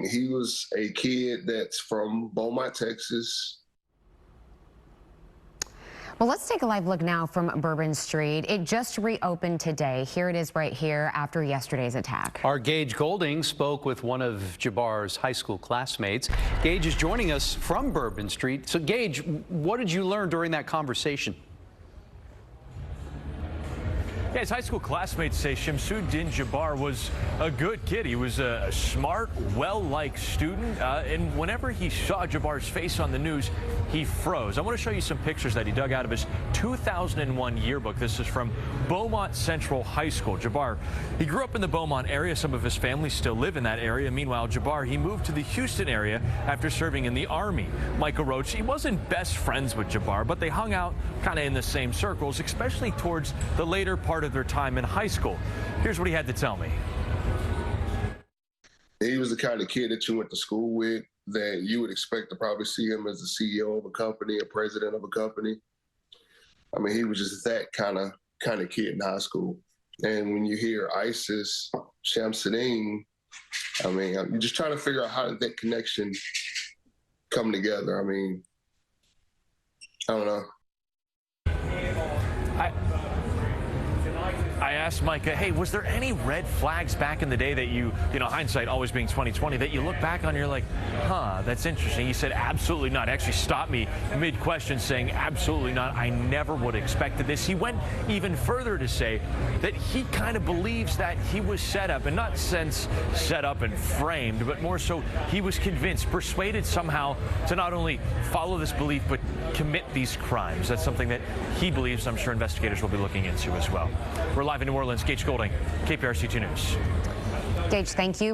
He was a kid that's from Beaumont, Texas. Well, let's take a live look now from Bourbon Street. It just reopened today. Here it is right here after yesterday's attack. Our Gage Goulding spoke with one of Jabbar's high school classmates. Gage is joining us from Bourbon Street. So, Gage, what did you learn during that conversation? Yeah, his high school classmates say Shamsuddin Jabbar was a good kid. He was a smart, well-liked student, and whenever he saw Jabbar's face on the news, he froze. I want to show you some pictures that he dug out of his 2001 yearbook. This is from Beaumont Central High School. Jabbar, he grew up in the Beaumont area. Some of his family still live in that area. Meanwhile, Jabbar, he moved to the Houston area after serving in the Army. Michael Roach, he wasn't best friends with Jabbar, but they hung out kind of in the same circles, especially towards the later part of their time in high school. Here's what he had to tell me. He was the kind of kid that you went to school with, that you would expect to probably see him as the CEO of a company, a president of a company. I mean, he was just that kind of kid in high school. And when you hear ISIS, Shamsuddin, I mean, you're just trying to figure out how did that connection come together. I mean, I don't know. I asked Micah, hey, was there any red flags back in the day that you know, hindsight always being 20/20, that you look back on and you're like, huh, that's interesting. He said, absolutely not. Actually stopped me mid-question saying, absolutely not. I never would have expected this. He went even further to say that he kind of believes that he was set up, and not since set up and framed, but more so he was convinced, persuaded somehow to not only follow this belief, but commit these crimes. That's something that he believes. I'm sure investigators will be looking into as well. We're live in New Orleans. Gage Goulding, KPRC-TV News. Gage, thank you.